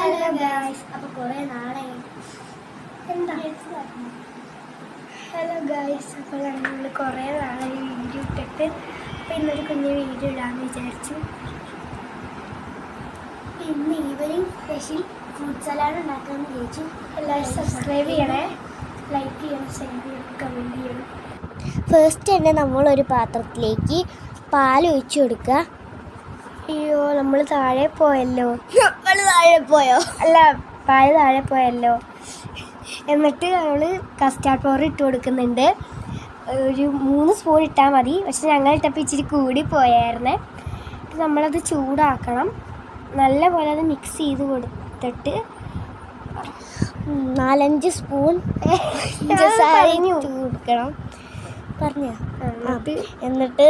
Hello guys, അപ്പോൾ കുറേ നാളെ എന്താ ഹലോ ഗായ്സ്, അപ്പോൾ നമ്മൾ കുറേ നാളെ വീഡിയോ ഇട്ടിട്ട് അപ്പോൾ ഇന്നൊരു കുഞ്ഞ് വീഡിയോ ഇടാമെന്ന് വിചാരിച്ചു. ഇന്ന് ഈവനിങ് സ്പെഷ്യൽ ഫ്രൂട്ട് സലാഡ് ഉണ്ടാക്കാമെന്ന് വിചാരിച്ചു. എല്ലാവരും സബ്സ്ക്രൈബ് ചെയ്യണേ, ലൈക്ക് ചെയ്യണം, ഷെയർ ചെയ്യണം, കമൻറ്റ് ചെയ്യണം. ഫസ്റ്റ് തന്നെ നമ്മളൊരു പാത്രത്തിലേക്ക് പാൽ ഒഴിച്ചു കൊടുക്കുക. അയ്യോ, നമ്മൾ താഴെ പോയല്ലോ. അല്ല, പാല് താഴെ പോയല്ലോ. എന്നിട്ട് നമ്മൾ കസ്റ്റാർഡ് പൗഡർ ഇട്ട് കൊടുക്കുന്നുണ്ട്. ഒരു 3 സ്പൂൺ ഇട്ടാൽ മതി. പക്ഷെ ഞങ്ങൾ ഇട്ടപ്പോൾ ഇച്ചിരി കൂടി പോയായിരുന്നേ. നമ്മളത് ചൂടാക്കണം. നല്ല പോലെ അത് മിക്സ് ചെയ്ത് കൊടുത്തിട്ട് 4-5 സ്പൂൺ കൊടുക്കണം. പറഞ്ഞോ. എന്നിട്ട്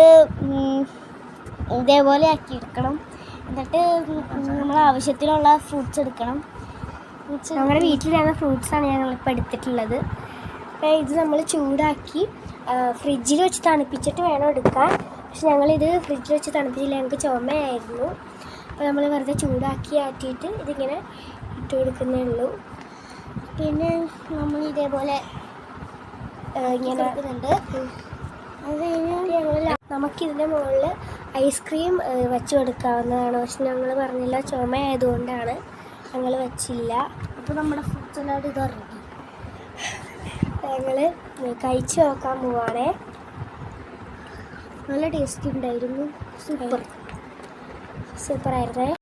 ഇതേപോലെ ആക്കി എടുക്കണം. എന്നിട്ട് നമ്മൾ ആവശ്യത്തിനുള്ള ഫ്രൂട്ട്സ് എടുക്കണം. നമ്മുടെ വീട്ടിലുള്ള ഫ്രൂട്ട്സാണ് ഞങ്ങളിപ്പോൾ എടുത്തിട്ടുള്ളത്. അപ്പോൾ ഇത് നമ്മൾ ചൂടാക്കി ഫ്രിഡ്ജിൽ വെച്ച് തണുപ്പിച്ചിട്ട് വേണം എടുക്കാൻ. പക്ഷെ ഞങ്ങളിത് ഫ്രിഡ്ജിൽ വെച്ച് തണുപ്പിച്ചില്ല, ഞങ്ങൾക്ക് ചുമയായിരുന്നു. അപ്പോൾ നമ്മൾ വെറുതെ ചൂടാക്കി ആറ്റിയിട്ട് ഇതിങ്ങനെ ഇട്ട് കൊടുക്കുന്നേ ഉള്ളൂ. പിന്നെ നമ്മൾ ഇതേപോലെ ഇങ്ങനെ എടുക്കുന്നുണ്ട്. അത് കഴിഞ്ഞാൽ ഞങ്ങൾ നമുക്കിതിൻ്റെ മുകളിൽ ഐസ്ക്രീം വെച്ച് കൊടുക്കാവുന്നതാണ്. പക്ഷെ ഞങ്ങൾ പറഞ്ഞില്ല, ചുമ ആയതുകൊണ്ടാണ് ഞങ്ങൾ വെച്ചില്ല. അപ്പോൾ നമ്മുടെ ഫ്രൂട്ട് സലാഡ് ഇത് റെഡി. ഞങ്ങൾ കഴിച്ച് നോക്കാൻ പോവാണേ. നല്ല ടേസ്റ്റ് ഉണ്ടായിരുന്നു. സൂപ്പറായിരുന്നേ.